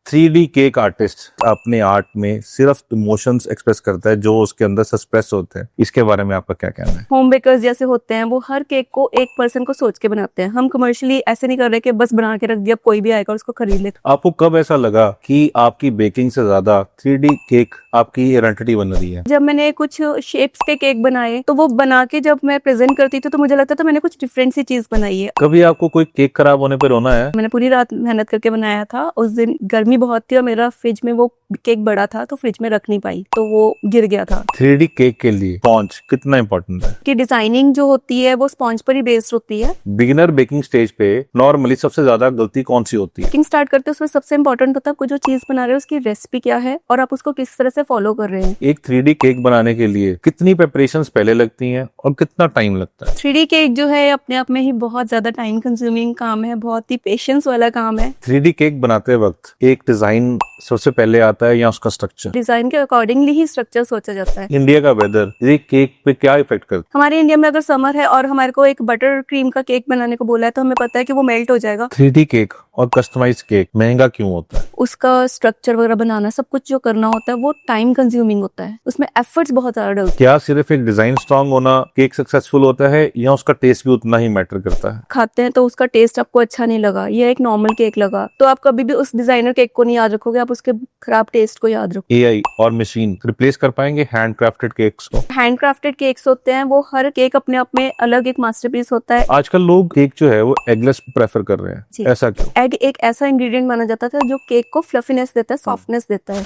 3D cake artist अपने art में सिर्फ इमोशंस एक्सप्रेस करता है जो उसके अंदर सस्प्रेस होते हैं। इसके बारे में आपका क्या कहना है? होम बेकर्स जैसे होते हैं वो हर केक को एक पर्सन को सोच के बनाते हैं। हम कमर्शियली ऐसे नहीं कर रहे कि बस बना के रख दिया, कोई भी आएगा उसको खरीद ले। आपको कब ऐसा लगा कि आपकी बेकिंग से ज्यादा 3D केक आपकी आइडेंटिटी बन रही है? जब मैंने कुछ शेप्स के केक बनाए तो वो बना के जब मैं प्रेजेंट करती थी तो मुझे लगता था मैंने कुछ डिफरेंट सी चीज बनाई है। कभी आपको कोई केक खराब होने पर रोना है? मैंने पूरी रात मेहनत करके बनाया था। उस दिन गर्मी बहुत थी और मेरा फ्रिज में वो केक बड़ा था तो फ्रिज में रख नहीं पाई तो वो गिर गया था। 3D केक के लिए स्पॉन्ज कितना इंपॉर्टेंट है? कि डिजाइनिंग जो होती है वो स्पॉन्ज पर ही बेस्ड होती है। बिगिनर बेकिंग स्टेज पे नॉर्मली सबसे ज्यादा गलती कौन सी होती है? बेकिंग स्टार्ट करते उसमें सबसे इंपॉर्टेंट होता है कोई जो चीज बना रहे हो उसकी रेसिपी क्या है और आप उसको किस तरह से फॉलो कर रहे हैं। एक 3D केक बनाने के लिए कितनी प्रिपरेशंस पहले लगती हैं और कितना टाइम लगता है? 3D केक जो है अपने आप में ही बहुत ज्यादा टाइम कंज्यूमिंग काम है, बहुत ही पेशेंस वाला काम है। 3D केक बनाते वक्त एक डिजाइन सबसे पहले आता है या उसका स्ट्रक्चर? डिजाइन के अकॉर्डिंगली ही स्ट्रक्चर सोचा जाता है। इंडिया का वेदर ये केक पे क्या इफेक्ट करता है? हमारे इंडिया में अगर समर है और हमारे को एक बटर क्रीम का केक बनाने को बोला है तो हमें पता है कि वो मेल्ट हो जाएगा। 3D केक और कस्टमाइज केक महंगा क्यों होता है? उसका स्ट्रक्चर वगैरह बनाना सब कुछ जो करना होता है वो टाइम कंज्यूमिंग होता है, उसमें एफर्ट्स बहुत ज्यादा डलते हैं। क्या सिर्फ एक डिजाइन स्ट्रांग होना केक सक्सेसफुल होता है या उसका टेस्ट भी उतना ही मैटर करता है? खाते हैं तो उसका टेस्ट आपको अच्छा नहीं लगा, ये एक नॉर्मल केक लगा तो आप कभी भी उस डिजाइनर केक को नहीं याद रखोगे, आप उसके खराब टेस्ट को याद रखोगे। AI और मशीन रिप्लेस कर पाएंगे हैंड क्राफ्टेड केक्स को? हैंड क्राफ्टेड केक्स होते हैं वो हर केक अपने आप में अलग एक मास्टरपीस होता है। आजकल लोग केक जो है वो एगलेस प्रेफर कर रहे जी। हैं, ऐसा क्यों? एग एक ऐसा इंग्रेडिएंट माना जाता था जो केक को फ्लफीनेस देता है, सॉफ्टनेस देता है।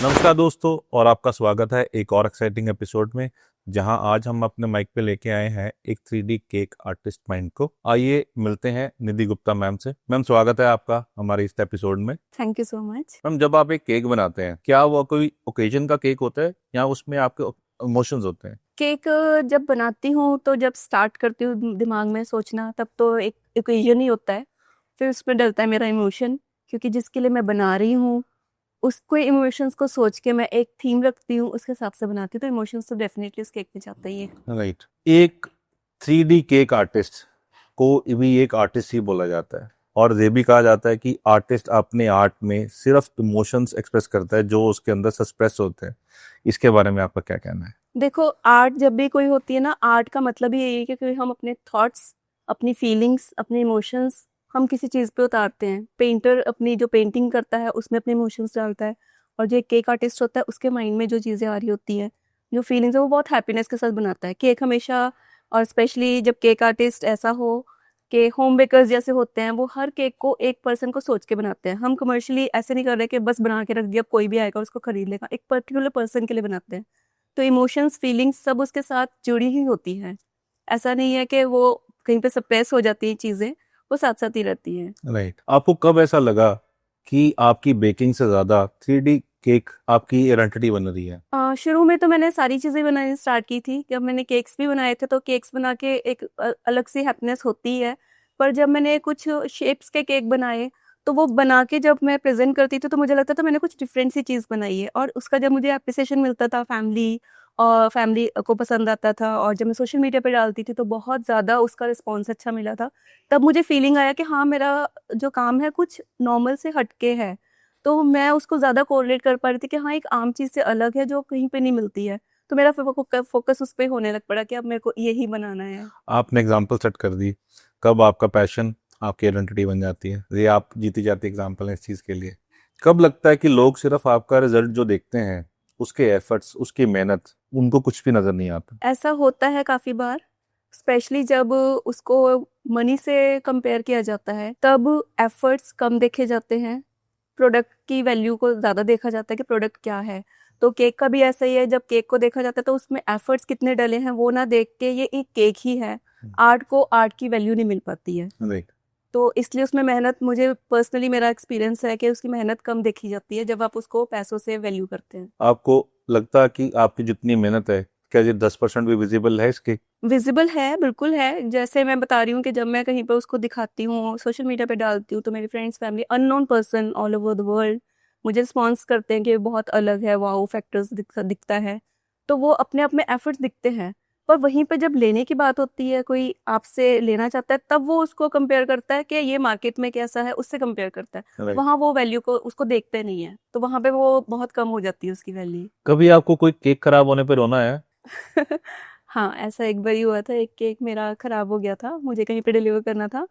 नमस्कार दोस्तों, और आपका स्वागत है एक और एक्साइटिंग एपिसोड में, जहां आज हम अपने माइक पे लेके आए हैं एक 3D केक आर्टिस्ट माइंड को। आइए मिलते हैं निधि गुप्ता मैम से। मैम, स्वागत है आपका हमारे इस एपिसोड में। Thank you so much. Ma'am, जब आप एक केक बनाते हैं क्या वो कोई ओकेजन का केक होता है या उसमें आपके इमोशंस होते हैं? केक जब बनाती हूँ तो जब स्टार्ट करती हूँ दिमाग में सोचना तब तो एक ओकेजन ही होता है, फिर उसमें डलता है मेरा इमोशन, क्योंकि जिसके लिए मैं बना रही हूँ उसको इमोशंस को सोच के मैं एक थीम रखती हूँ, उसके हिसाब से बनाती हूँ, तो इमोशंस तो डेफिनेटली इस केक में जाता ही है। राइट। एक 3D केक आर्टिस्ट को भी एक आर्टिस्ट ही बोला जाता है, और ये भी कहा जाता है कि आर्टिस्ट अपने आर्ट में सिर्फ इमोशंस एक्सप्रेस करता है जो उसके अंदर सस्प्रेस होते हैं। इसके बारे में आपका क्या कहना है? देखो, आर्ट जब भी कोई होती है ना, आर्ट का मतलब ही यही है कि हम अपने थॉट्स, अपनी फीलिंग्स, अपने इमोशंस हम किसी चीज़ पे उतारते हैं। पेंटर अपनी जो पेंटिंग करता है उसमें अपने इमोशंस डालता है, और जो एक केक आर्टिस्ट होता है उसके माइंड में जो चीज़ें आ रही होती हैं, जो फीलिंग्स है, वो बहुत हैप्पीनेस के साथ बनाता है केक हमेशा। और स्पेशली जब केक आर्टिस्ट ऐसा हो कि होम बेकर्स जैसे होते हैं वो हर केक को एक पर्सन को सोच के बनाते हैं। हम कमर्शियली ऐसे नहीं कर रहे कि बस बना के रख दिया, कोई भी आएगा उसको खरीद लेगा, एक पर्टिकुलर पर्सन के लिए बनाते हैं। तो इमोशंस, फीलिंग्स सब उसके साथ जुड़ी ही होती हैं। ऐसा नहीं है कि वो कहीं पे सप्रेस हो जाती हैं चीज़ें, वो साथ-साथ ही रहती हैं। राइट। आपको कब ऐसा लगा कि आपकी बेकिंग से ज्यादा 3D केक आपकी आइडेंटिटी बन रही है? शुरू में तो मैंने सारी चीज़ें बनानी स्टार्ट की थी। जब मैंने केक्स भी बनाए थे तो केक्स बना के एक अलग सी हैप्पीनेस होती है। पर जब मैंने कुछ शेप्स के केक बनाए तो वो बना के जब मैं प्रेज़ेंट करती थी तो मुझे लगता था मैंने कुछ डिफरेंट सी चीज़ बनाई है, और उसका जब मुझे एप्रिसिएशन मिलता था फैमिली को पसंद आता था, और जब मैं सोशल मीडिया पे डालती थी तो बहुत ज़्यादा उसका रिस्पॉन्स अच्छा मिला था। तब मुझे फीलिंग आया कि हाँ, मेरा जो काम है कुछ नॉर्मल से हट के है। तो मैं उसको ज़्यादा कोरिलेट कर पा रही थी कि हाँ, एक आम चीज़ से अलग है जो कहीं पे नहीं मिलती है। तो मेरा फोकस उस पे होने लग पड़ा कि अब मेरे को यही बनाना है। आपने एग्जाम्पल सेट कर दी। कब आपका पैशन आपकी आइडेंटिटी बन जाती है? ये आप जीती जाती एग्जाम्पल है इस चीज़ के लिए। कब लगता है कि लोग सिर्फ आपका रिजल्ट जो देखते हैं, उसके एफर्ट्स, उसकी मेहनत, उनको कुछ भी नजर नहीं आता? ऐसा होता है काफ़ी बार, स्पेशली जब उसको मनी से कंपेयर किया जाता है, तब एफर्ट्स कम देखे जाते हैं। प्रोडक्ट की वैल्यू को ज़्यादा देखा जाता है कि प्रोडक्ट क्या है। तो केक का भी ऐसा ही है, जब केक को देखा जाता है तो उसमें एफर्ट्स कितने डले हैं वो ना देख के ये एक केक ही है, आर्ट को आर्ट की वैल्यू नहीं मिल पाती है। राइट। तो इसलिए उसमें मेहनत, मुझे पर्सनली मेरा एक्सपीरियंस है कि उसकी मेहनत कम देखी जाती है जब आप उसको पैसों से वैल्यू करते हैं। आपको लगता है कि आपकी जितनी मेहनत है, क्या ये 10% भी विजिबल है इसके? विजिबल है, बिल्कुल है। जैसे मैं बता रही हूँ कि जब मैं कहीं पे उसको दिखाती हूँ, सोशल मीडिया पे डालती हूँ, तो मेरी friends, family, unknown person all over the world मुझे रिस्पॉन्स करते हैं कि बहुत अलग है, वाओ फैक्टर्स दिखता है। तो वो अपने आप में एफर्ट्स दिखते हैं, पर वहीं पे जब लेने की बात होती है, कोई आपसे लेना चाहता है, तब वो उसको कंपेयर करता है कि ये मार्केट में कैसा है, उससे कंपेयर करता है। राइट। वहाँ वो वैल्यू को उसको देखते नहीं है, तो वहाँ पे वो बहुत कम हो जाती है उसकी वैल्यू। कभी आपको कोई केक खराब होने पे रोना है? हाँ, ऐसा एक बार ही हुआ था। एक केक मेरा खराब हो गया था, मुझे कहीं पे डिलीवर करना था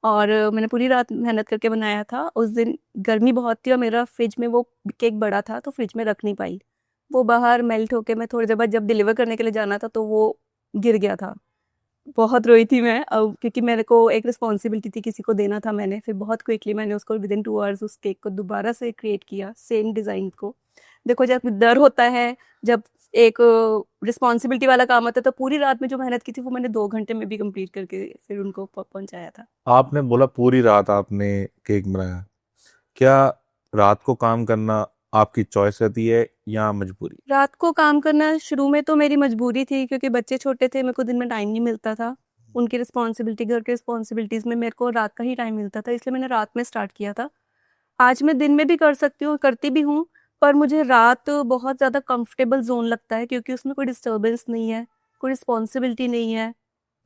और मैंने पूरी रात मेहनत करके बनाया था। उस दिन गर्मी बहुत थी और मेरा फ्रिज में वो केक बड़ा था, तो फ्रिज में रख नहीं पाई। वो बाहर मेल्ट होके मैं थोड़ी देर बाद जब डिलीवर करने के लिए जाना था, तो वो गिर गया था। बहुत रोई थी मैं, क्योंकि मेरे को एक रिस्पॉन्सिबिलिटी थी, किसी को देना था मैंने। फिर बहुत क्विकली मैंने उसको विदिन 2 आवर्स उस केक को दोबारा से क्रिएट किया, सेम डिज़ाइन को। देखो, जब डर होता है, जब एक रिस्पॉन्सिबिलिटी वाला काम होता है, तो पूरी रात में जो मेहनत की थी वो मैंने 2 घंटे में भी कंप्लीट करके फिर उनको पहुंचाया था। आपने बोला पूरी रात आपने केक बनाया, क्या रात को काम करना आपकी चॉइस रहती है या मजबूरी? रात को काम करना शुरू में तो मेरी मजबूरी थी, क्योंकि बच्चे छोटे थे, मेरे को दिन में टाइम नहीं मिलता था। उनकी रिस्पॉन्सिबिलिटी, घर के रिस्पॉन्सिबिलिटीज में मेरे को रात का ही टाइम मिलता था, इसलिए मैंने रात में स्टार्ट किया था। आज मैं दिन में भी कर सकती हूँ, करती भी हूँ, पर मुझे रात बहुत ज़्यादा कंफर्टेबल जोन लगता है, क्योंकि उसमें कोई डिस्टर्बेंस नहीं है, कोई रिस्पॉन्सिबिलिटी नहीं है।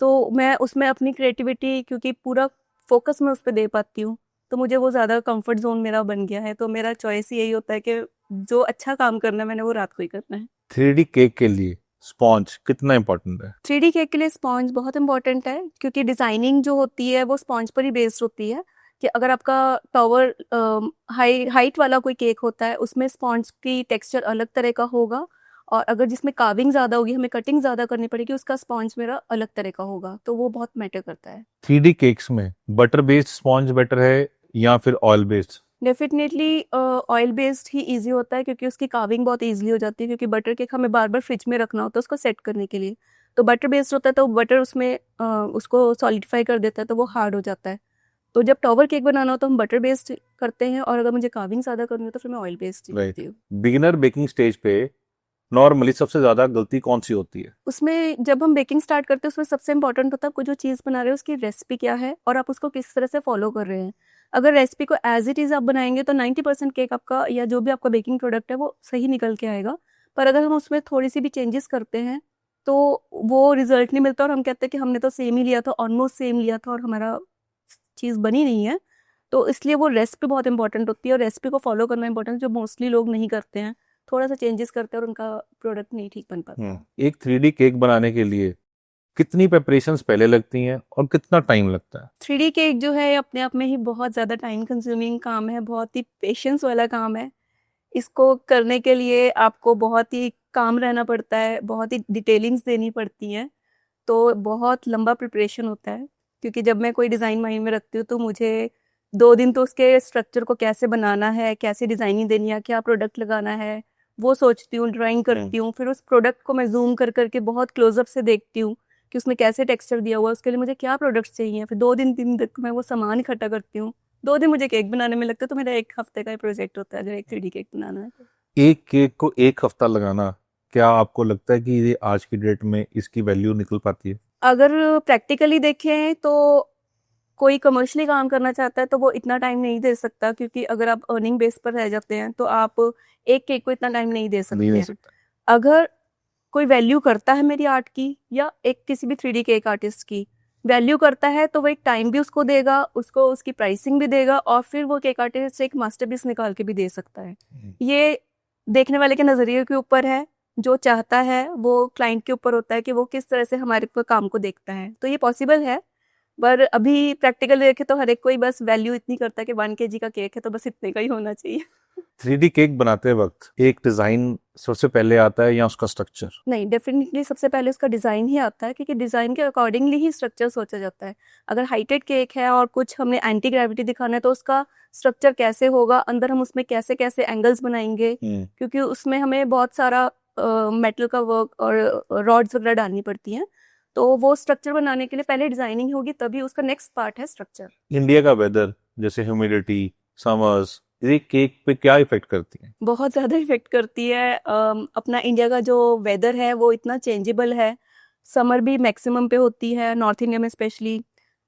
तो मैं उसमें अपनी क्रिएटिविटी, क्योंकि पूरा फोकस मैं उस पर दे पाती हूँ, तो मुझे वो ज़्यादा कंफर्ट जोन मेरा बन गया है। तो मेरा चॉइस यही होता है कि जो अच्छा काम करना है मैंने, वो रात को ही करना है। 3D केक के लिए स्पॉन्ज कितना इंपॉर्टेंट है? 3D केक के लिए स्पॉन्ज बहुत इंपॉर्टेंट है, क्योंकि डिज़ाइनिंग जो होती है वो स्पॉन्ज पर ही बेस्ड होती है। कि अगर आपका टॉवर हाइट वाला कोई केक होता है, उसमें स्पॉन्ज की टेक्सचर अलग तरह का होगा, और अगर जिसमें कार्विंग ज़्यादा होगी, हमें कटिंग ज़्यादा करनी पड़ेगी, उसका स्पॉन्ज मेरा अलग तरह का होगा, तो वो बहुत मैटर करता है। 3D केक्स में बटर बेस्ड स्पॉन्ज बेटर है या फिर oil based? Definitely oil based ही इजी होता है, क्योंकि उसकी कार्विंग बहुत इजीली हो जाती है, क्योंकि बटर केक हमें बार बार फ्रिज में रखना होता है उसको सेट करने के लिए। तो बटर बेस्ड होता है, तो बटर उसमें उसको सॉलिडिफाई कर देता है, तो वो हार्ड हो जाता है। तो जब टॉवर केक बनाना हो तो हम बटर बेस्ड करते हैं, और अगर मुझे कार्विंग ज़्यादा करनी हो तो फिर मैं ऑयल बेस्ड ही राइट। करती हूँ। बिगिनर बेकिंग स्टेज पे नॉर्मली सबसे ज्यादा गलती कौन सी होती है? उसमें जब हम बेकिंग स्टार्ट करते हैं, उसमें सबसे इंपॉर्टेंट होता है आपको जो चीज़ बना रहे हो उसकी रेसिपी क्या है, और आप उसको किस तरह से फॉलो कर रहे हैं। अगर रेसिपी को एज इट इज़ आप बनाएंगे, तो 90% केक आपका, या जो भी आपका बेकिंग प्रोडक्ट है, वो सही निकल के आएगा। पर अगर हम उसमें थोड़ी सी भी चेंजेस करते हैं, तो वो रिजल्ट नहीं मिलता, और हम कहते हैं कि हमने तो सेम ही लिया था, ऑलमोस्ट सेम लिया था, और हमारा चीज़ बनी नहीं है। तो इसलिए वो रेसिपी बहुत इंपॉर्टेंट होती है, और रेसिपी को फॉलो करना इंपॉर्टेंट है, जो मोस्टली लोग नहीं करते हैं। थोड़ा सा चेंजेस करते हैं और उनका प्रोडक्ट नहीं ठीक बन पाता। एक 3D केक बनाने के लिए कितनी प्रिपरेशंस पहले लगती हैं और कितना टाइम लगता है? 3D केक जो है अपने आप में ही बहुत ज़्यादा टाइम कंज्यूमिंग काम है, बहुत ही पेशेंस वाला काम है। इसको करने के लिए आपको बहुत ही काम रहना पड़ता है, बहुत ही डिटेलिंग्स देनी पड़ती हैं, तो बहुत लंबा प्रिपरेशन होता है। क्योंकि जब मैं कोई डिज़ाइन माइंड में रखती हूँ, तो मुझे 2 दिन तो उसके स्ट्रक्चर को कैसे बनाना है, कैसे डिज़ाइनिंग देनी है, क्या प्रोडक्ट लगाना है, वो सोचती हूँ, ड्राइंग करती हूँ। फिर उस प्रोडक्ट को मैं ज़ूम कर कर के बहुत क्लोज़अप से देखती हूँ कि उसमें कैसे टेक्सचर दिया हुआ है, उसके लिए मुझे क्या प्रोडक्ट्स चाहिए। फिर 2 दिन 3 दिन तक मैं वो सामान इकट्ठा करती हूँ। 2 दिन मुझे केक बनाने में लगता है, तो मेरा 1 हफ्ते का ही प्रोजेक्ट होता है अगर एक 3D केक बनाना है तो। एक केक को एक हफ्ता लगाना, क्या आपको लगता है कि ये आज की डेट में इसकी वैल्यू निकल पाती है? अगर प्रैक्टिकली देखें तो कोई कमर्शियली काम करना चाहता है तो वो इतना टाइम नहीं दे सकता, क्योंकि अगर आप अर्निंग बेस पर रह जाते हैं तो आप एक केक को इतना टाइम नहीं दे नहीं सकते दे हैं। सकता। अगर कोई वैल्यू करता है मेरी आर्ट की, या एक किसी भी 3D केक आर्टिस्ट की वैल्यू करता है, तो वो एक टाइम भी उसको देगा, उसको उसकी प्राइसिंग भी देगा, और फिर वो केक आर्टिस्ट एक मास्टरपीस निकाल के भी दे सकता है। ये देखने वाले के नज़रिए के ऊपर है, जो चाहता है वो क्लाइंट के ऊपर होता है कि वो किस तरह से हमारे काम को देखता है। तो ये पॉसिबल है, पर अभी प्रैक्टिकल देखें तो हर एक कोई बस वैल्यू इतनी करता है कि 1 kg का केक है तो बस इतने का ही होना चाहिए। 3D केक बनाते वक्त एक डिजाइन सबसे पहले आता है या उसका स्ट्रक्चर? नहीं, डेफिनेटली सबसे पहले उसका डिज़ाइन ही आता है, क्योंकि डिज़ाइन के अकॉर्डिंगली ही स्ट्रक्चर सोचा जाता है। अगर हाइटेड केक है और कुछ हमने एंटी ग्रेविटी दिखाना है, तो उसका स्ट्रक्चर कैसे होगा, अंदर हम उसमें कैसे कैसे एंगल्स बनाएंगे, क्योंकि उसमें हमें बहुत सारा मेटल का वर्क और रॉड्स वगैरह डालनी पड़ती हैं। तो वो स्ट्रक्चर बनाने के लिए पहले डिज़ाइनिंग होगी, तभी उसका नेक्स्ट पार्ट है स्ट्रक्चर। इंडिया का वेदर, जैसे ह्यूमिडिटी, समर्स, ये केक पे क्या इफेक्ट करती है? बहुत ज़्यादा इफ़ेक्ट करती है। अपना इंडिया का जो वेदर है वो इतना चेंजेबल है। समर भी मैक्सिमम पे होती है नॉर्थ इंडिया में स्पेशली,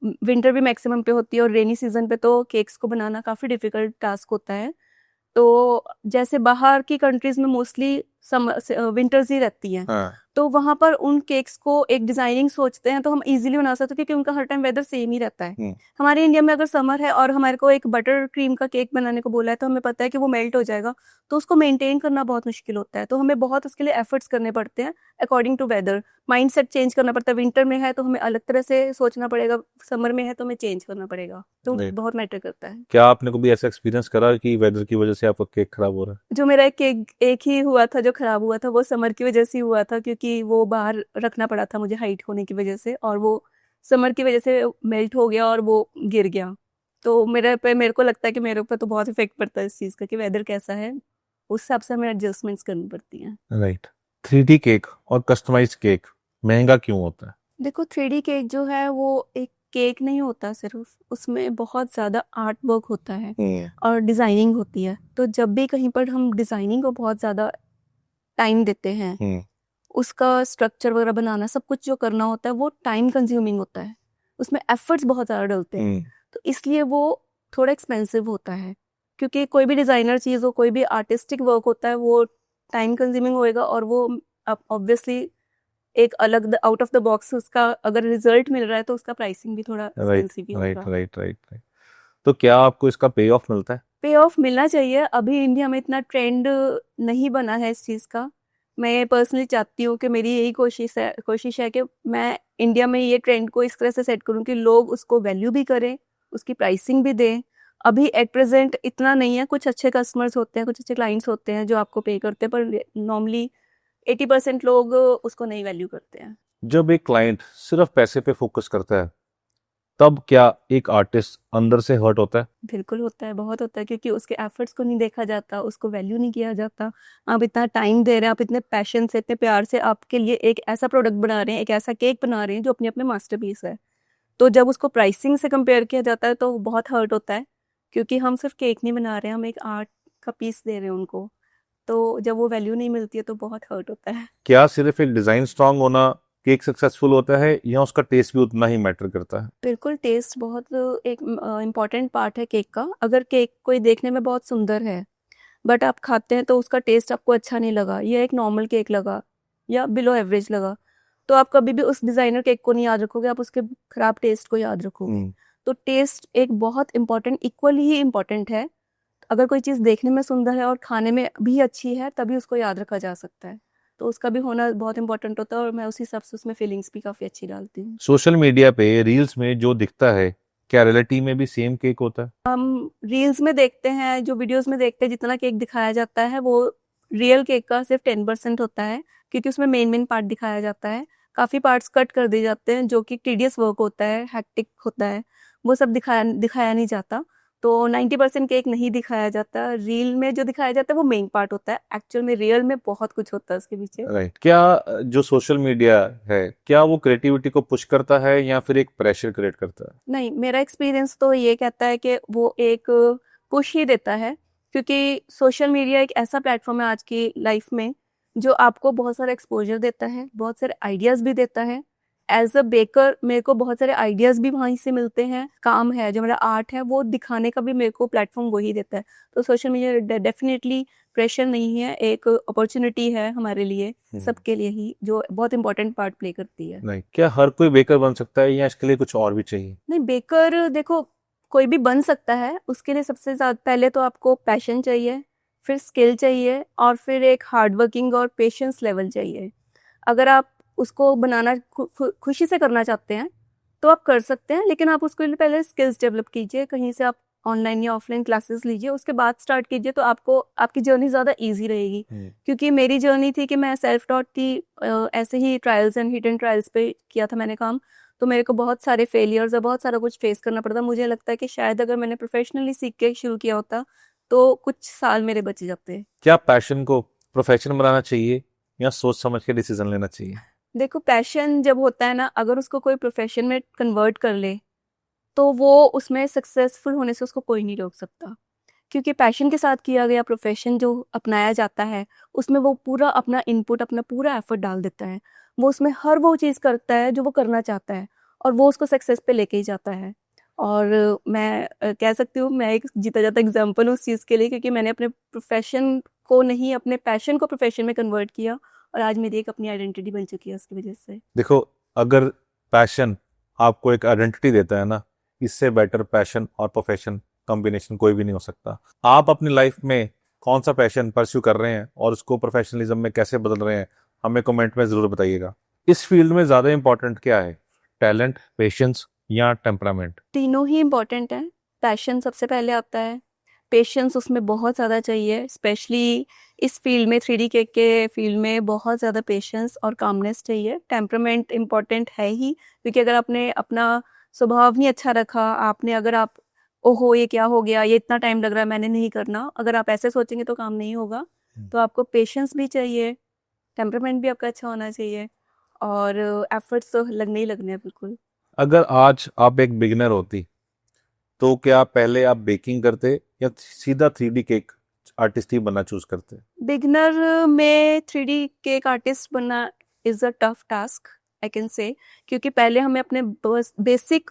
विंटर भी मैक्सिमम पे होती है, और रेनी सीज़न पे तो केक्स को बनाना काफ़ी डिफ़िकल्ट टास्क होता है। तो जैसे बाहर की कंट्रीज़ में मोस्टली विंटर्स ही रहती हैं, हाँ। तो वहाँ पर उन केक्स को एक डिजाइनिंग सोचते हैं तो हम इजीली बना सकते हैं क्योंकि उनका हर टाइम वेदर सेम ही रहता है। हमारे इंडिया में अगर समर है और हमारे को एक बटर क्रीम का केक बनाने को बोला है तो हमें पता है कि वो मेल्ट हो जाएगा, तो उसको मेंटेन करना बहुत मुश्किल होता है, तो हमें बहुत उसके लिए एफर्ट्स करने पड़ते हैं according to weather. Mindset change करना पड़ता है, विंटर में है तो हमें अलग तरह से सोचना पड़ेगा, समर में है तो हमें चेंज करना पड़ेगा, तो Right. बहुत मैटर करता है। क्या आपने कभी ऐसा एक्सपीरियंस करा कि वेदर की वजह से आपका केक खराब हो रहा है? जो मेरा एक केक एक ही हुआ था जो खराब हुआ था, वो समर की वजह से ही हुआ था क्योंकि वो बाहर रखना पड़ा था मुझे हाइट होने की वजह से, और वो समर की वजह से मेल्ट हो गया और वो गिर गया। तो मेरे को लगता है कि मेरे ऊपर तो बहुत इफेक्ट पड़ता है इस चीज़ का कि वेदर कैसा है, उस हिसाब से हमें एडजस्टमेंट्स करनी पड़ती हैं। राइट। 3D केक और कस्टमाइज्ड केक महंगा क्यों होता है? देखो 3D केक जो है वो एक केक नहीं होता सिर्फ, उसमें बहुत ज़्यादा आर्ट वर्क होता है और डिज़ाइनिंग होती है। तो जब भी कहीं पर हम डिज़ाइनिंग को बहुत ज़्यादा टाइम देते हैं, उसका स्ट्रक्चर वगैरह बनाना, सब कुछ जो करना होता है वो टाइम कंज्यूमिंग होता है, उसमें एफर्ट्स बहुत ज़्यादा डलते हैं, तो इसलिए वो थोड़ा एक्सपेंसिव होता है। क्योंकि कोई भी डिज़ाइनर चीज़ हो, कोई भी आर्टिस्टिक वर्क होता है, वो टाइम कंज्यूमिंग होएगा और वो ऑब्वियसली एक अलग आउट ऑफ द बॉक्स उसका अगर रिजल्ट मिल रहा है तो उसका प्राइसिंग भी थोड़ा राइट एक्सपेंसिव ही राइट होगा। Right right right. तो क्या आपको इसका पे ऑफ मिलता है? पे ऑफ मिलना चाहिए, अभी इंडिया में इतना ट्रेंड नहीं बना है इस चीज़ का। मैं पर्सनली चाहती हूँ कि मेरी यही कोशिश है कि मैं इंडिया में ये ट्रेंड को इस तरह से सेट करूँ कि लोग उसको वैल्यू भी करें, उसकी प्राइसिंग भी दें। अभी एट प्रेजेंट इतना नहीं है, कुछ अच्छे कस्टमर्स होते हैं, कुछ अच्छे क्लाइंट्स होते हैं जो आपको पे करते हैं, पर नॉर्मली 80% लोग उसको नहीं वैल्यू करते हैं। जब एक क्लाइंट सिर्फ पैसे पे फोकस करता है तब क्या एक आर्टिस्ट अंदर से हर्ट होता है? बिल्कुल होता है, बहुत होता है, क्योंकि उसके एफर्ट्स को नहीं देखा जाता, उसको वैल्यू नहीं किया जाता। आप इतना टाइम दे रहे हैं, आप इतने पैशन से, इतने प्यार से आपके लिए एक ऐसा प्रोडक्ट बना रहे हैं, एक ऐसा केक बना रहे हैं जो अपने अपने मास्टरपीस है। तो जब उसको प्राइसिंग से कंपेयर किया जाता है तो वो बहुत हर्ट होता है, क्योंकि हम सिर्फ केक नहीं बना रहे हैं, हम एक आर्ट का पीस दे रहे हैं उनको। तो जब वो वैल्यू नहीं मिलती है तो बहुत हर्ट होता है। क्या सिर्फ एक डिजाइन स्ट्रांग होना केक सक्सेसफुल होता है या उसका टेस्ट भी उतना ही मैटर करता है? बिल्कुल, टेस्ट बहुत एक इम्पॉर्टेंट पार्ट है केक का। अगर केक कोई देखने में बहुत सुंदर है बट आप खाते हैं तो उसका टेस्ट आपको अच्छा नहीं लगा, या एक नॉर्मल केक लगा या बिलो एवरेज लगा, तो आप कभी भी उस डिज़ाइनर केक को नहीं याद रखोगे, आप उसके खराब टेस्ट को याद रखोगे। तो टेस्ट एक बहुत इम्पॉर्टेंट, इक्वली ही इम्पॉर्टेंट है। अगर कोई चीज़ देखने में सुंदर है और खाने में भी अच्छी है तभी उसको याद रखा जा सकता है, तो उसका भी होना बहुत इंपॉर्टेंट होता है, और मैं उसी हिसाब से उसमें फीलिंग्स भी काफ़ी अच्छी डालती हूँ। सोशल मीडिया पे रील्स में जो दिखता है क्या रियलिटी में भी सेम केक होता है? हम रील्स में देखते हैं, जो वीडियोस में देखते हैं, जितना केक दिखाया जाता है वो रियल केक का सिर्फ 10% होता है, क्योंकि उसमें मेन पार्ट दिखाया जाता है, काफ़ी पार्ट्स कट कर दिए जाते हैं जो कि टीडियस वर्क होता है, हैक्टिक होता है, वो सब दिखाया नहीं जाता। तो 90% केक नहीं दिखाया जाता, रील में जो दिखाया जाता है वो मेन पार्ट होता है, एक्चुअल में रियल में बहुत कुछ होता है उसके पीछे। राइट। क्या जो सोशल मीडिया है क्या वो क्रिएटिविटी को पुश करता है या फिर एक प्रेशर क्रिएट करता है? नहीं, मेरा एक्सपीरियंस तो ये कहता है कि वो एक पुश ही देता है, क्योंकि सोशल मीडिया एक ऐसा प्लेटफॉर्म है आज की लाइफ में जो आपको बहुत सारा एक्सपोजर देता है, बहुत सारे आइडियाज़ भी देता है। एज अ बेकर मेरे को बहुत सारे आइडियाज़ भी वहीं से मिलते हैं, काम है जो मेरा आर्ट है वो दिखाने का भी मेरे को प्लेटफॉर्म वही देता है। तो सोशल मीडिया डेफिनेटली प्रेशर नहीं है, एक अपॉर्चुनिटी है हमारे लिए, सबके लिए ही, जो बहुत इंपॉर्टेंट पार्ट प्ले करती है। नहीं, क्या हर कोई बेकर बन सकता है या इसके लिए कुछ और भी चाहिए? नहीं, बेकर देखो कोई भी बन सकता है, उसके लिए सबसे ज़्यादा पहले तो आपको पैशन चाहिए, फिर स्किल चाहिए और फिर एक हार्ड वर्किंग और पेशेंस लेवल चाहिए। अगर आप उसको बनाना खुशी से करना चाहते हैं तो आप कर सकते हैं, लेकिन आप उसके लिए पहले स्किल्स डेवलप कीजिए, कहीं से आप ऑनलाइन या ऑफलाइन क्लासेस लीजिए, उसके बाद स्टार्ट कीजिए, तो आपको आपकी जर्नी ज़्यादा ईजी रहेगी। क्योंकि मेरी जर्नी थी कि मैं सेल्फ टॉट थी, ऐसे ही trials and hit and trials पे किया था मैंने काम, तो मेरे को बहुत सारे फेलियर्स और बहुत सारा कुछ फेस करना पड़ता। मुझे लगता है कि शायद अगर मैंने प्रोफेशनली सीख के शुरू किया होता तो कुछ साल मेरे बच जाते। क्या पैशन को प्रोफेशन बनाना चाहिए या सोच समझ के डिसीजन लेना चाहिए? देखो पैशन जब होता है ना, अगर उसको कोई प्रोफेशन में कन्वर्ट कर ले तो वो उसमें सक्सेसफुल होने से उसको कोई नहीं रोक सकता, क्योंकि पैशन के साथ किया गया प्रोफेशन जो अपनाया जाता है उसमें वो पूरा अपना इनपुट, अपना पूरा एफर्ट डाल देता है, वो उसमें हर वो चीज़ करता है जो वो करना चाहता है और वो उसको सक्सेस पे लेके ही जाता है। और मैं कह सकती हूँ मैं एक जीता जाता एग्जाम्पल हूँ उस चीज़ के लिए, क्योंकि मैंने अपने प्रोफेशन को नहीं, अपने पैशन को प्रोफेशन में कन्वर्ट किया और आज मेरी एक अपनी आइडेंटिटी बन चुकी है उसकी वजह से। देखो, अगर पैशन आपको एक आइडेंटिटी देता है ना, इससे बेटर पैशन और प्रोफेशन कॉम्बिनेशन कोई भी नहीं हो सकता। आप अपनी लाइफ में कौन सा पैशन परस्यू कर रहे हैं और उसको प्रोफेशनलिज्म में कैसे बदल रहे हैं, हमें कमेंट में जरूर बताइएगा। इस फील्ड में ज्यादा इंपॉर्टेंट क्या है, टैलेंट, पेशेंस या टेम्परामेंट? तीनों ही इम्पोर्टेंट है। पैशन सबसे पहले आता है, पेशेंस उसमें बहुत ज़्यादा चाहिए, स्पेशली इस फील्ड में 3D केक के फील्ड में बहुत ज़्यादा पेशेंस और कामनेस चाहिए। टेम्परामेंट इम्पोर्टेंट है ही, क्योंकि अगर आपने अपना स्वभाव नहीं अच्छा रखा, आपने अगर आप ओहो ये क्या हो गया, ये इतना टाइम लग रहा है, मैंने नहीं करना, अगर आप ऐसे सोचेंगे तो काम नहीं होगा। तो आपको पेशेंस भी चाहिए, टेम्परामेंट भी आपका अच्छा होना चाहिए, और एफर्ट्स तो लगने ही लगने हैं बिल्कुल। अगर आज आप एक बिगिनर होती तो क्या पहले आप बेकिंग करते या सीधा 3D केक आर्टिस्ट ही बनना चूज करते? बिगनर में 3D केक आर्टिस्ट बनना is a tough task, I can say, क्योंकि पहले हमें अपने बेसिक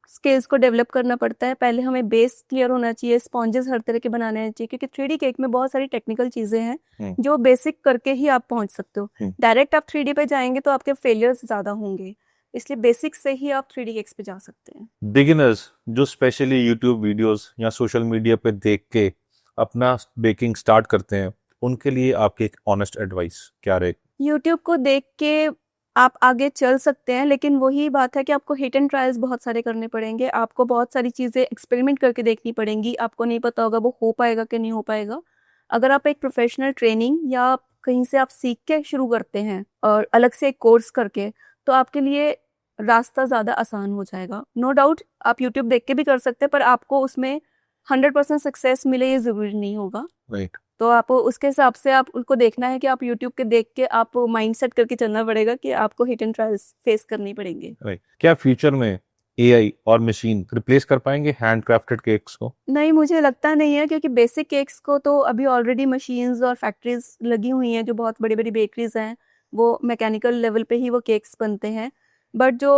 स्किल्स को डेवलप करना पड़ता है। पहले हमें बेस क्लियर होना चाहिए, स्पॉन्जेस हर तरह के बनाने चाहिए, क्योंकि 3D केक में बहुत सारी टेक्निकल चीज़ें हैं जो बेसिक करके ही आप पहुंच सकते हो। डायरेक्ट आप 3D पे जाएंगे तो आपके फेलियर्स ज़्यादा होंगे, इसलिए बेसिक से ही आप 3D केक्स पे जा सकते हैं। बिगिनर्स जो स्पेशली यूट्यूब वीडियोस या सोशल मीडिया पे देख के अपना बेकिंग स्टार्ट करते हैं, उनके लिए आपकी एक ऑनेस्ट एडवाइस क्या रहेगी? यूट्यूब को देख के आप आगे चल सकते हैं, लेकिन वही बात है कि आपको हिट एंड ट्रायल्स बहुत सारे करने पड़ेंगे, आपको बहुत सारी चीज़ें एक्सपेरिमेंट करके देखनी पड़ेंगी, आपको नहीं पता होगा वो हो पाएगा कि नहीं हो पाएगा। अगर आप एक प्रोफेशनल ट्रेनिंग या कहीं से आप सीख के शुरू करते हैं और अलग से एक कोर्स करके, तो आपके लिए रास्ता ज़्यादा आसान हो जाएगा। नो डाउट आप यूट्यूब देख के भी कर सकते हैं, पर आपको उसमें 100% सक्सेस मिले ये ज़रूरी नहीं होगा। राइट। तो आप उसके हिसाब से आप उनको देखना है कि आप यूट्यूब के देख के आप माइंड सेट करके चलना पड़ेगा कि आपको हिट एंड ट्रायल्स फेस करनी पड़ेंगे। राइट। क्या फ्यूचर में एआई और मशीन रिप्लेस कर पाएंगे हैंड क्राफ्टेड केक्स को? नहीं, मुझे लगता नहीं है, क्योंकि बेसिक केक्स को तो अभी ऑलरेडी मशीन्स और फैक्ट्रीज लगी हुई हैं, जो बहुत बड़ी बड़ी बेकरीज हैं, वो मैकेनिकल लेवल पे ही वो केक्स बनते हैं। बट जो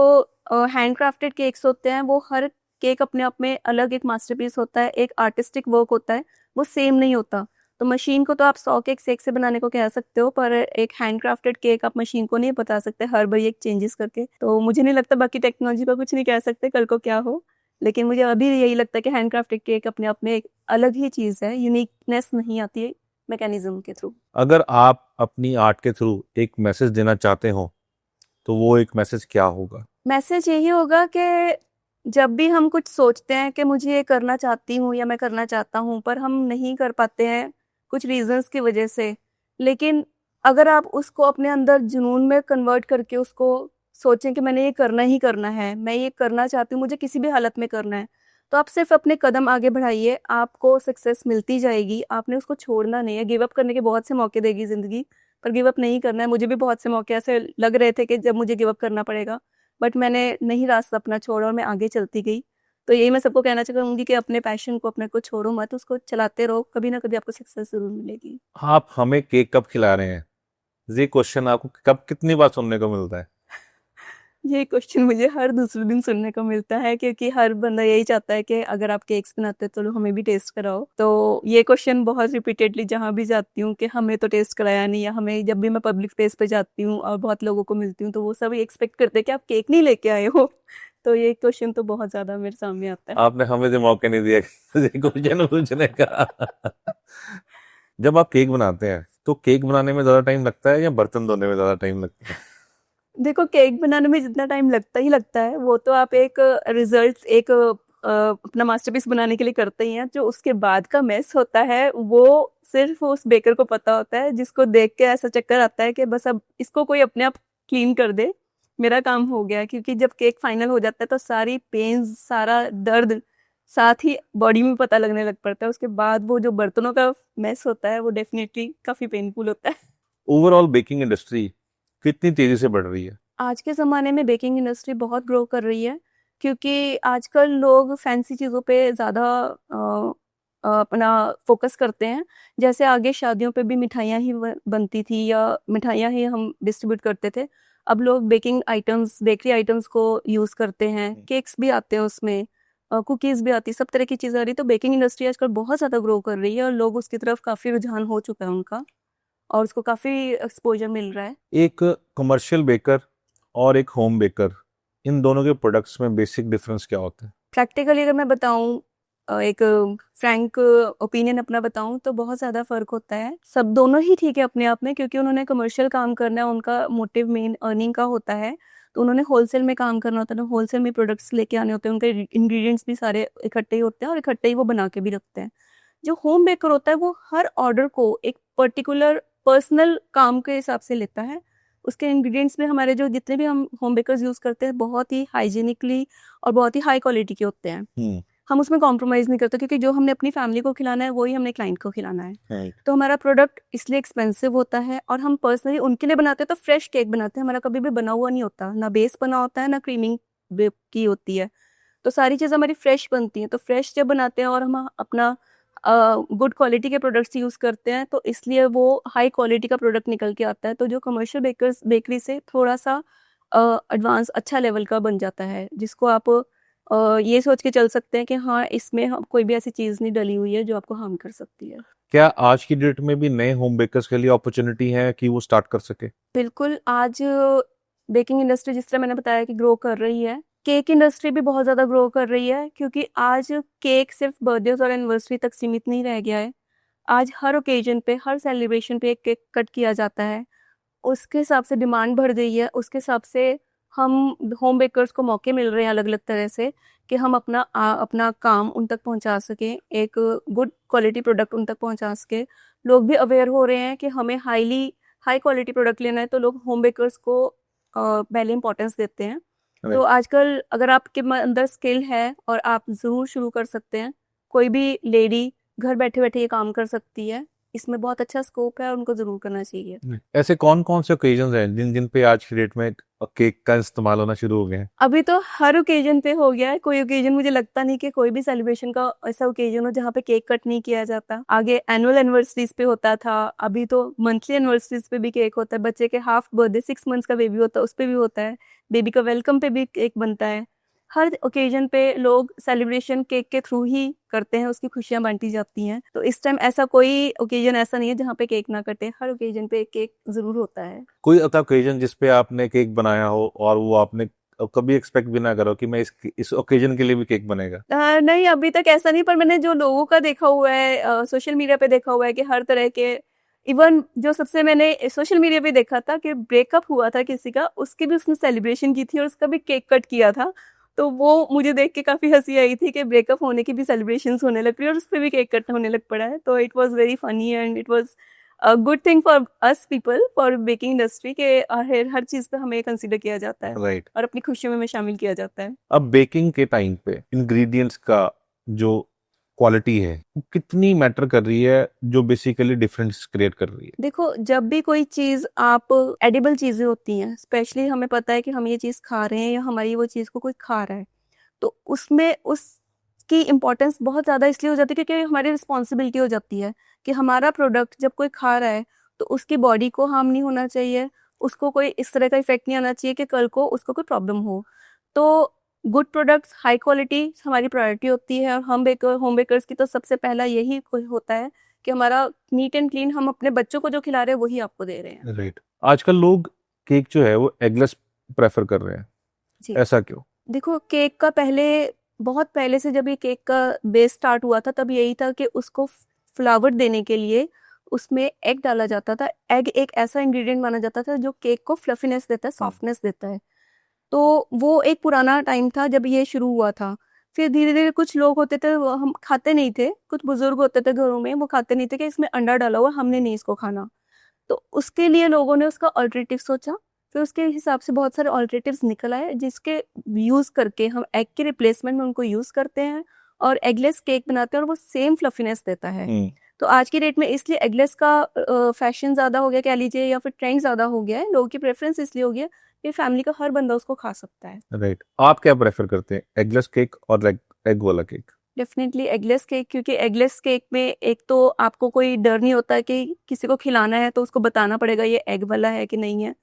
हैंड क्राफ्टेड केक्स होते हैं, वो हर केक अपने आप में अलग एक मास्टरपीस होता है, एक आर्टिस्टिक वर्क होता है, वो सेम नहीं होता। तो मशीन को तो आप 100 केक्स एक से बनाने को कह सकते हो, पर एक हैंड क्राफ्टेड केक आप मशीन को नहीं बता सकते हर बार एक चेंजेस करके। तो मुझे नहीं लगता, बाकी टेक्नोलॉजी पर कुछ नहीं कह सकते कल को क्या हो, लेकिन मुझे अभी यही लगता है कि हैंड क्राफ्टेड केक अपने आप में एक अलग ही चीज़ है, यूनिकनेस नहीं आती है मैकेनिज्म के थ्रू। अगर आप अपनी आर्ट के थ्रू एक मैसेज देना चाहते हो तो वो एक मैसेज क्या होगा? मैसेज यही होगा कि जब भी हम कुछ सोचते हैं कि मुझे ये करना चाहती हूँ या मैं करना चाहता हूँ, पर हम नहीं कर पाते हैं कुछ रीजंस की वजह से, लेकिन अगर आप उसको अपने अंदर जुनून में कन्वर्ट करके उसको सोचें कि मैंने ये करना ही करना है, मैं ये करना चाहती हूँ, मुझे किसी भी हालत में करना है, तो आप सिर्फ अपने कदम आगे बढ़ाइए, आपको सक्सेस मिलती जाएगी। आपने उसको छोड़ना नहीं है। गिव अप करने के बहुत से मौके देगी ज़िंदगी, पर गिव अप नहीं करना है। मुझे भी बहुत से मौके ऐसे लग रहे थे कि जब मुझे गिव अप करना पड़ेगा, बट मैंने नहीं रास्ता अपना छोड़ा और मैं आगे चलती गई। तो यही मैं सबको कहना चाहूँगी कि अपने पैशन को, अपने को छोड़ो मत, उसको चलाते रहो, कभी ना कभी आपको सक्सेस ज़रूर मिलेगी। आप हमें केक कब खिला रहे हैं, ये क्वेश्चन आपको कब कितनी बार सुनने को मिलता है? ये क्वेश्चन मुझे हर दूसरे दिन सुनने को मिलता है, क्योंकि हर बंदा यही चाहता है कि अगर आप केक्स बनाते हो तो हमें भी टेस्ट कराओ। तो ये क्वेश्चन बहुत रिपीटेडली जहाँ भी जाती हूँ कि हमें तो टेस्ट कराया नहीं, या हमें जब भी मैं पब्लिक प्लेस पे जाती हूँ और बहुत लोगों को मिलती हूँ तो वो सब एक्सपेक्ट करते हैं कि आप केक नहीं लेके आए हो। तो ये क्वेश्चन तो बहुत ज्यादा मेरे सामने आता है। आपने हमें तो मौके नहीं दिया ये क्वेश्चन पूछने का। जब आप केक बनाते हैं तो केक बनाने में ज्यादा टाइम लगता है या बर्तन धोने में ज्यादा टाइम लगता है? देखो, केक बनाने में जितना टाइम लगता ही लगता है, वो तो आप एक रिजल्ट, एक अपना मास्टरपीस बनाने के लिए करते ही हैं। जो उसके बाद का मेस होता है वो सिर्फ उस बेकर को पता होता है, जिसको देख के ऐसा चक्कर आता है कि बस अब इसको कोई अपने आप क्लीन कर दे, मेरा काम हो गया। क्योंकि जब केक फाइनल हो जाता है तो सारी पेन्स, सारा दर्द साथ ही बॉडी में पता लगने लग पड़ता है। उसके बाद वो जो बर्तनों का मेस होता है वो डेफिनेटली काफी पेनफुल होता है। ओवरऑल बेकिंग इंडस्ट्री कितनी तेजी से बढ़ रही है? आज के ज़माने में बेकिंग इंडस्ट्री बहुत ग्रो कर रही है, क्योंकि आजकल लोग फैंसी चीज़ों पे ज़्यादा अपना फोकस करते हैं। जैसे आगे शादियों पे भी मिठाइयाँ ही बनती थी या मिठाइयाँ ही हम डिस्ट्रीब्यूट करते थे, अब लोग बेकिंग आइटम्स, बेकरी आइटम्स को यूज़ करते हैं, केक्स भी आते हैं उसमें, कुकीज़ भी आती है, सब तरह की चीज़ें आ रही। तो बेकिंग इंडस्ट्री आजकल बहुत ज़्यादा ग्रो कर रही है और लोग उसकी तरफ काफ़ी रुझान हो चुका है उनका। और उसको काफ़ी एक्सपोजर मिल रहा है। एक कमर्शियल बेकर और एक होम बेकर, इन दोनों के प्रोडक्ट्स में बेसिक डिफरेंस क्या होता है? प्रैक्टिकली अगर मैं बताऊं, एक फ्रैंक ओपिनियन अपना बताऊं, तो बहुत ज़्यादा फ़र्क होता है। सब दोनों ही ठीक है अपने आप में, क्योंकि उन्होंने कमर्शियल काम करना है, उनका मोटिव मेन अर्निंग का होता है। तो उन्होंने होलसेल में काम करना होता है, होलसेल में प्रोडक्ट्स लेके आने होते हैं, उनके इंग्रेडिएंट्स भी सारे इकट्ठे ही होते हैं और इकट्ठे ही वो बना के भी रखते हैं। जो होम बेकर होता है वो हर ऑर्डर को एक पर्टिकुलर पर्सनल काम के हिसाब से लेता है। उसके इंग्रेडिएंट्स में हमारे जो जितने भी हम होम बेकर्स यूज़ करते हैं बहुत ही हाइजीनिकली और बहुत ही हाई क्वालिटी के होते हैं। हम उसमें कॉम्प्रोमाइज़ नहीं करते, क्योंकि जो हमने अपनी फैमिली को खिलाना है वही हमने क्लाइंट को खिलाना है। तो हमारा प्रोडक्ट इसलिए एक्सपेंसिव होता है, और हम पर्सनली उनके लिए बनाते हैं तो फ्रेश केक बनाते हैं। हमारा कभी भी बना हुआ नहीं होता, ना बेस बना होता है ना क्रीमिंग की होती है। तो सारी चीज़ हमारी फ्रेश बनती हैं। तो फ्रेश जब बनाते हैं और हम अपना गुड क्वालिटी के प्रोडक्ट्स यूज़ करते हैं, तो इसलिए वो हाई क्वालिटी का प्रोडक्ट निकल के आता है। तो जो कमर्शियल बेकरी से थोड़ा सा एडवांस अच्छा लेवल का बन जाता है, जिसको आप ये सोच के चल सकते हैं कि हाँ, इसमें कोई भी ऐसी चीज़ नहीं डली हुई है जो आपको हार्म कर सकती है। क्या आज की डेट में भी नए होम बेकर्स के लिए अपॉर्चुनिटी है कि वो स्टार्ट कर सके? बिल्कुल, आज बेकिंग इंडस्ट्री जिस तरह मैंने बताया कि ग्रो कर रही है, केक इंडस्ट्री भी बहुत ज़्यादा ग्रो कर रही है, क्योंकि आज केक सिर्फ बर्थडेज और एनिवर्सरी तक सीमित नहीं रह गया है। आज हर ओकेजन पे, हर सेलिब्रेशन पे एक केक कट किया जाता है। उसके हिसाब से डिमांड बढ़ गई है, उसके हिसाब से हम होम बेकर्स को मौके मिल रहे हैं अलग-अलग तरह से कि हम अपना काम उन तक पहुंचा सकें, एक गुड क्वालिटी प्रोडक्ट उन तक पहुंचा सकें। लोग भी अवेयर हो रहे हैं कि हमें हाई क्वालिटी प्रोडक्ट लेना है, तो लोग होम बेकर्स को पहले इंपॉर्टेंस देते हैं। तो आजकल अगर आपके अंदर स्किल है और आप ज़रूर शुरू कर सकते हैं। कोई भी लेडी घर बैठे-बैठे ये काम कर सकती है। इसमें बहुत अच्छा स्कोप है और उनको ज़रूर करना चाहिए। ऐसे कौन कौन से ओकेजन हैं जिन जिन पे आज की डेट में केक का इस्तेमाल होना शुरू हो गया है? अभी तो हर ओकेजन पे हो गया है। कोई ओकेजन मुझे लगता नहीं कि कोई भी सेलिब्रेशन का ऐसा ओकेजन हो जहाँ पे केक कट नहीं किया जाता। आगे एनुअल एनिवर्सरीज पे होता था, अभी तो मंथली एनिवर्सरीज पे भी केक होता है। बच्चे के हाफ बर्थडे 6 मंथ्स का बेबी होता है, उस पे भी होता है। बेबी का वेलकम पे भी केक बनता है। हर ओकेजन पे लोग सेलिब्रेशन केक के थ्रू ही करते हैं, उसकी खुशियां बांटी जाती हैं। तो इस टाइम ऐसा कोई ओकेजन ऐसा नहीं है जहाँ पे केक ना कटे। हर ओकेजन पे केक जरूर होता है। कोई ऐसा ओकेजन जिस पे आपने केक बनाया हो और वो आपने कभी एक्सपेक्ट भी ना करो कि मैं इस ओकेजन के लिए भी केक बनेगा? नहीं, अभी तक ऐसा नहीं, पर मैंने जो लोगों का देखा हुआ है, सोशल मीडिया पे देखा हुआ है कि हर तरह के, इवन जो सबसे मैंने सोशल मीडिया पे देखा था कि ब्रेकअप हुआ था किसी का, उसकी भी उसने सेलिब्रेशन की थी और उसका भी केक कट किया था। तो वो मुझे देख के काफी हंसी आई थी कि ब्रेकअप होने की भी सेलिब्रेशंस होने लग रही है और उस पर भी केक कट होने लग पड़ा है। तो it was very funny and it was a good thing for us people, for baking industry के हर चीज पे हमें कंसीडर किया जाता है राइट। और अपनी खुशियों में शामिल किया जाता है। अब बेकिंग के टाइम पे इंग्रेडिएंट्स का जो क्वालिटी है वो कितनी मैटर कर रही है, जो बेसिकली डिफरेंस क्रिएट कर रही है? देखो, जब भी कोई चीज़ आप एडिबल चीज़ें होती हैं, स्पेशली हमें पता है कि हम ये चीज़ खा रहे हैं या हमारी वो चीज़ को कोई खा रहा है, तो उसमें उसकी इम्पोर्टेंस बहुत ज़्यादा इसलिए हो जाती है क्योंकि हमारी रिस्पॉन्सिबिलिटी हो जाती है कि हमारा प्रोडक्ट जब कोई खा रहा है तो उसकी बॉडी को हार्म नहीं होना चाहिए, उसको कोई इस तरह का इफेक्ट नहीं आना चाहिए कि कल को उसको कोई प्रॉब्लम हो। तो गुड प्रोडक्ट्स, हाई क्वालिटी हमारी प्रायोरिटी होती है, और होम बेकर्स की तो सबसे पहला यही होता है कि हमारा नीट एंड क्लीन, हम अपने बच्चों को जो खिला रहे हैं वही आपको दे रहे हैं। राइट। आजकल लोग केक जो है वो एगलेस प्रेफर कर रहे हैं, जी, ऐसा क्यों? देखो, केक का बहुत पहले से जब ये केक का बेस स्टार्ट हुआ था तब यही था कि उसको फ्लावर देने के लिए उसमें एग डाला जाता था। एग एक ऐसा इंग्रेडिएंट माना जाता था जो केक को फ्लफीनेस देता है, सॉफ्टनेस देता है। तो वो एक पुराना टाइम था जब ये शुरू हुआ था। फिर धीरे-धीरे कुछ लोग होते थे, वो हम खाते नहीं थे, कुछ बुजुर्ग होते थे घरों में, वो खाते नहीं थे कि इसमें अंडा डाला हुआ, हमने नहीं इसको खाना। तो उसके लिए लोगों ने उसका अल्टरनेटिव सोचा, फिर उसके हिसाब से बहुत सारे अल्टरनेटिव्स निकल आए जिसके यूज़ करके हम एग के रिप्लेसमेंट में उनको यूज़ करते हैं और एगलेस केक बनाते हैं और वो सेम फ्लफीनेस देता है। तो आज की डेट में इसलिए एगलेस का फैशन ज़्यादा हो गया कह लीजिए, या फिर ट्रेंड ज़्यादा हो गया है, लोगों की प्रेफरेंस इसलिए हो गया कि फैमिली का हर बंदा उसको खा सकता है। राइट। आप क्या प्रेफर करते हैं, एगलेस केक और एग वाला केक? डेफिनेटली एगलेस केक, क्योंकि एगलेस केक में एक तो आपको कोई डर नहीं होता कि किसी को खिलाना है तो उसको बताना पड़ेगा ये एग वाला है कि नहीं है,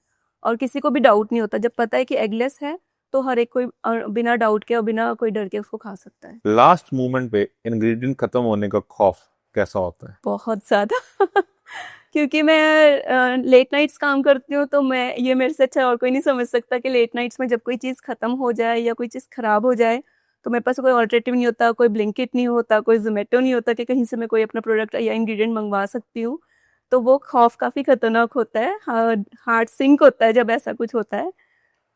और किसी को भी डाउट नहीं होता। जब पता है कि एगलेस है तो हर एक कोई बिना डाउट के और बिना कोई डर के उसको खा सकता है। लास्ट मोमेंट पे इंग्रेडिएंट खत्म होने का खौफ कैसा होता है? बहुत ज़्यादा क्योंकि मैं लेट नाइट्स काम करती हूँ, तो मैं ये मेरे से अच्छा और कोई नहीं समझ सकता कि लेट नाइट्स में जब कोई चीज़ ख़त्म हो जाए या कोई चीज़ ख़राब हो जाए, तो मेरे पास कोई ऑल्टरनेटिव नहीं होता, कोई ब्लिंकिट नहीं होता, कोई ज़ोमैटो नहीं होता कि कहीं से मैं कोई अपना प्रोडक्ट या इंग्रेडिएंट मंगवा सकती हूँ। तो वो खौफ काफ़ी खतरनाक होता है, हार्ट सिंक होता है जब ऐसा कुछ होता है।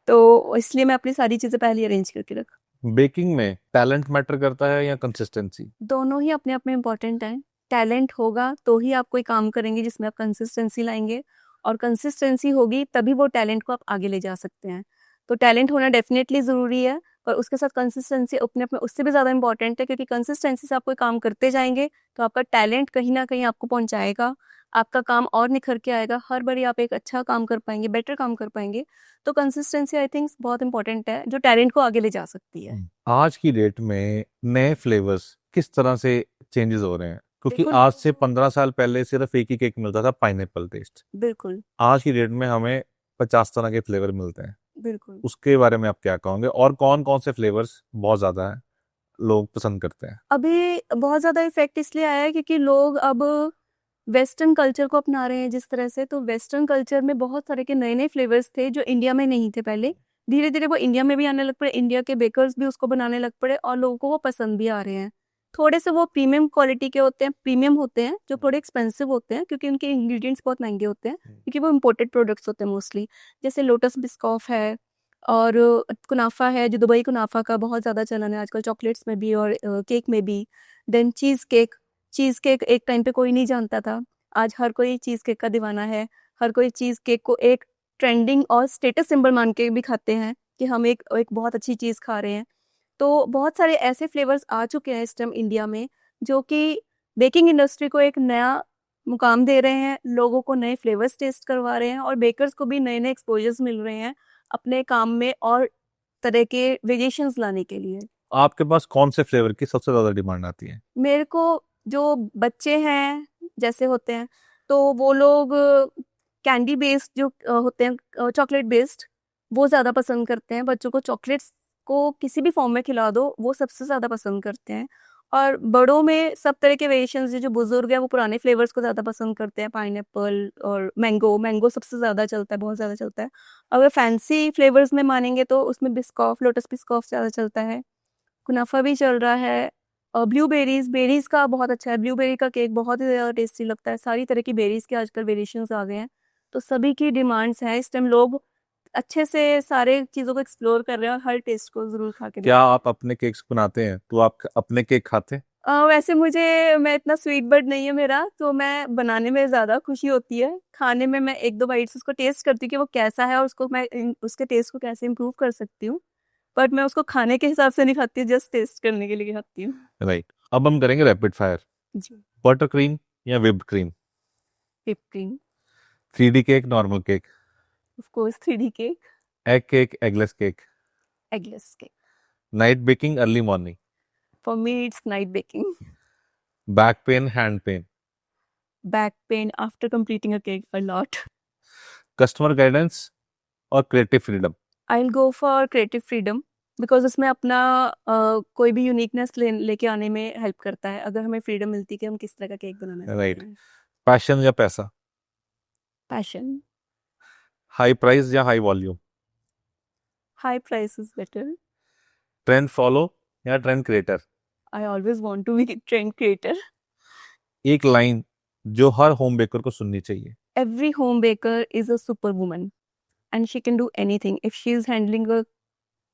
तो इसलिए मैं अपनी सारी चीज़ें पहले ही अरेंज करके रख बेकिंग में टैलेंट मैटर करता है या कंसिस्टेंसी? दोनों ही अपने आप में इम्पोर्टेंट हैं। टैलेंट होगा तो ही आप कोई काम करेंगे जिसमें आप कंसिस्टेंसी लाएँगे, और कंसिस्टेंसी होगी तभी वो टैलेंट को आप आगे ले जा सकते हैं। तो टैलेंट होना डेफ़िनेटली ज़रूरी है, पर उसके साथ कंसिस्टेंसी अपने आप में उससे भी ज़्यादा इम्पोर्टेंट है, क्योंकि कंसिस्टेंसी से आप कोई काम करते जाएँगे, तो आपका टैलेंट कहीं न कहीं आपको पहुँचाएगा, आपका काम और निखर के आएगा, हर बारी आप एक अच्छा काम कर पाएँगे, बेटर काम कर पाएँगे। तो कंसिस्टेंसी आई थिंक बहुत इम्पोर्टेंट है, जो टैलेंट को आगे ले जा सकती है। आज की डेट में नए फ्लेवर्स किस तरह से चेंजेस हो रहे हैं? क्योंकि देखो, आज से 15 साल पहले सिर्फ एक ही केक मिलता था, पाइनएप्पल टेस्ट। बिल्कुल, आज की डेट में हमें 50 तरह के फ्लेवर मिलते हैं। बिल्कुल। उसके बारे में आप क्या कहोगे, और कौन कौन से फ्लेवर्स बहुत ज्यादा है लोग पसंद करते हैं? अभी बहुत ज़्यादा इफ़ेक्ट इसलिए आया है क्योंकि लोग अब वेस्टर्न कल्चर को अपना रहे हैं जिस तरह से, तो वेस्टर्न कल्चर में बहुत सारे के नए-नए फ्लेवर्स थे जो इंडिया में नहीं थे पहले। धीरे-धीरे वो इंडिया में भी आने लग पड़े, इंडिया के बेकर्स भी उसको बनाने लग पड़े और लोगों को वो पसंद भी आ रहे हैं। थोड़े से वो प्रीमियम क्वालिटी के होते हैं, प्रीमियम होते हैं, जो थोड़े एक्सपेंसिव होते हैं क्योंकि उनके इंग्रीडिएंट्स बहुत महँगे होते हैं, क्योंकि वो इम्पोर्टेड प्रोडक्ट्स होते हैं मोस्टली। जैसे लोटस बिस्कॉफ है और कुनाफा है, जो दुबई कुनाफा का बहुत ज़्यादा चलन है आजकल चॉकलेट्स में भी और केक में भी। देन चीज़ केक एक टाइम पे कोई नहीं जानता था, आज हर कोई चीज़ केक का दीवाना है। हर कोई चीज़ केक को एक ट्रेंडिंग और स्टेटस सिंबल मान के भी खाते हैं कि हम एक एक बहुत अच्छी चीज़ खा रहे हैं। तो बहुत सारे ऐसे फ्लेवर्स आ चुके हैं इस टाइम इंडिया में, जो कि बेकिंग इंडस्ट्री को एक नया मुकाम दे रहे हैं, लोगों को नए फ्लेवर्स टेस्ट करवा रहे हैं और बेकर्स को भी नए-नए एक्सपोज़र्स मिल रहे हैं अपने काम में और तरह के वेरिएशंस लाने के लिए। आपके पास कौन से फ्लेवर की सबसे ज्यादा डिमांड आती है? मेरे को जो बच्चे हैं जैसे होते हैं, तो वो लोग कैंडी बेस्ड जो होते हैं चॉकलेट बेस्ड, वो ज़्यादा पसंद करते हैं। बच्चों को चॉकलेट्स को किसी भी फॉर्म में खिला दो, वो सबसे ज़्यादा पसंद करते हैं। और बड़ों में सब तरह के वेरिएशंस हैं, जो बुज़ुर्ग हैं वो पुराने फ्लेवर्स को ज़्यादा पसंद करते हैं, पाइनएप्पल और मैंगो सबसे ज़्यादा चलता है, बहुत ज़्यादा चलता है। अगर फैंसी फ्लेवर्स में मानेंगे तो उसमें बिस्कॉफ, लोटस बिस्कॉफ ज़्यादा चलता है, कुनाफा भी चल रहा है। बेरीज़ का बहुत अच्छा है, ब्लूबेरी का केक बहुत ही ज़्यादा टेस्टी लगता है। सारी तरह की बेरीज़ के आजकल वेरिएशंस आ गए हैं, तो सभी की डिमांड्स हैं। इस टाइम लोग अच्छे से सारे चीज़ों को एक्सप्लोर कर रहे हैं और हर टेस्ट को ज़रूर खा के क्या देखें। आप अपने केक्स बनाते हैं, तो आप अपने केक खाते हैं? वैसे मैं इतना स्वीट बर्ड नहीं है मेरा, तो मैं बनाने में ज़्यादा खुशी होती है। खाने में मैं 1-2 बाइट्स उसको टेस्ट करती हूँ कि वो कैसा है और उसको मैं उसके टेस्ट को कैसे इम्प्रूव कर सकती हूँ। बट मैं उसको खाने के हिसाब से नहीं खाती, जस्ट टेस्ट करने के लिए खाती हूँ। राइट, अब हम करेंगे रैपिड फायर। जी, बटर क्रीम या whipped cream? Whip cream, 3D cake, normal cake? Of course 3D cake, egg cake, eggless cake? Eggless cake. Night baking, early morning? For me, it's night baking. Back pain, hand pain? Back pain after completing a cake a lot. Customer guidance और creative freedom? I'll go for creative freedom because उसमें अपना कोई भी uniqueness लेके आने में help करता है, अगर हमें फ्रीडम मिलती है कि हम किस तरह का केक बनाना चाहते राइट। हैं। पैशन या पैसा? पैशन, हाई प्राइस या high volume? high price is better. Trend follow या trend creator? I always want to be a trend creator. एक लाइन जो हर होम बेकर को सुननी चाहिए? Every home baker is a superwoman and she can do anything. If she is handling a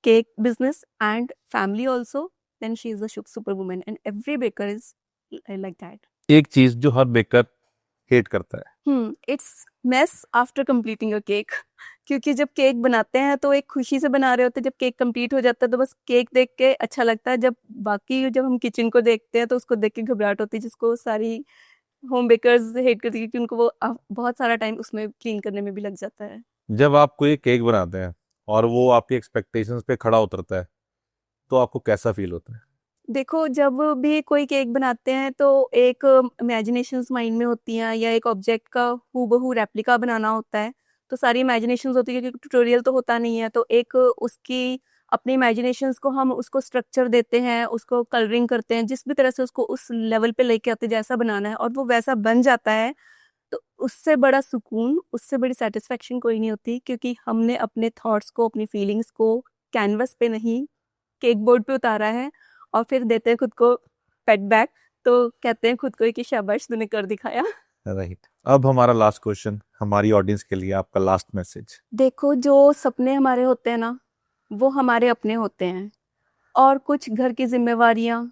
cake business and family also, then she is a superwoman and every baker is like that. एक चीज जो हर baker hate करता है? It's mess after completing a cake. क्योंकि जब cake बनाते हैं तो एक खुशी से बना रहे होते हैं, जब केक कंप्लीट हो जाता है तो बस केक देख के अच्छा लगता है। जब हम किचन को देखते हैं तो उसको देख के घबराहट होती है, जिसको सारी होम बेकर्स हेट करती है, क्योंकि उनको वो बहुत सारा टाइम उसमें क्लीन करने में भी लग जाता है। जब आप कोई केक बनाते हैं और वो आपकी एक्सपेक्टेशंस पे खड़ा उतरता है, तो आपको कैसा फील होता है? देखो, जब भी कोई केक बनाते हैं तो एक इमेजिनेशंस माइंड में होती हैं, या एक ऑब्जेक्ट का हूबहू रेप्लिका बनाना होता है, तो सारी इमेजिनेशंस होती है, क्योंकि ट्यूटोरियल तो होता नहीं है, तो एक उसकी अपनी इमेजिनेशंस को हम उसको स्ट्रक्चर देते हैं, उसको कलरिंग करते हैं, जिस भी तरह से उसको उस लेवल पे लेके आते हैं जैसा बनाना है, और वो वैसा बन जाता है। तो उससे बड़ा सुकून, उससे बड़ी सेटिस्फेक्शन कोई नहीं होती, क्योंकि हमने अपने थॉट्स को, अपनी फीलिंग्स को कैनवस पे नहीं, केक बोर्ड पे उतारा है और फिर देते हैं खुद को पेट बैक, तो कहते हैं खुद को कि शाबाश तूने कर दिखाया। राइट, अब हमारा लास्ट क्वेश्चन, हमारी ऑडियंस के लिए आपका लास्ट मैसेज। देखो, जो सपने हमारे होते हैं ना, वो हमारे अपने होते हैं, और कुछ घर की जिम्मेवारियां,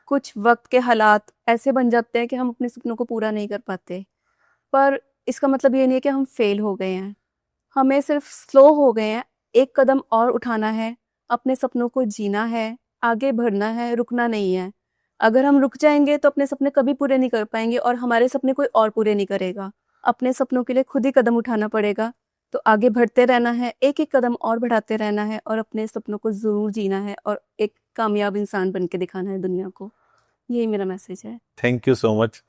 कुछ वक्त के हालात ऐसे बन जाते हैं कि हम अपने सपनों को पूरा नहीं कर पाते। पर इसका मतलब ये नहीं है कि हम फेल हो गए हैं, हमें सिर्फ स्लो हो गए हैं। एक कदम और उठाना है, अपने सपनों को जीना है, आगे बढ़ना है, रुकना नहीं है। अगर हम रुक जाएंगे तो अपने सपने कभी पूरे नहीं कर पाएंगे, और हमारे सपने कोई और पूरे नहीं करेगा। अपने सपनों के लिए खुद ही कदम उठाना पड़ेगा। तो आगे बढ़ते रहना है, एक एक कदम और बढ़ाते रहना है, और अपने सपनों को ज़रूर जीना है, और एक कामयाब इंसान बन के दिखाना है दुनिया को। यही मेरा मैसेज है। Thank you so much,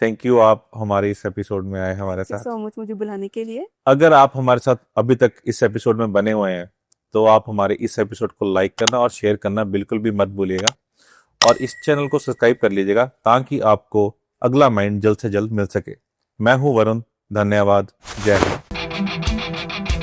thank you, आप हमारे इस एपिसोड में आए हमारे थैंक यू साथ। सो मच मुझे बुलाने के लिए। अगर आप हमारे साथ अभी तक इस एपिसोड में बने हुए हैं तो आप हमारे इस एपिसोड को लाइक करना और शेयर करना बिल्कुल भी मत भूलिएगा, और इस चैनल को सब्सक्राइब कर लीजिएगा ताकि आपको अगला माइंड जल्द से जल्द मिल सके। मैं हूं वरुण, धन्यवाद, जय हिंद।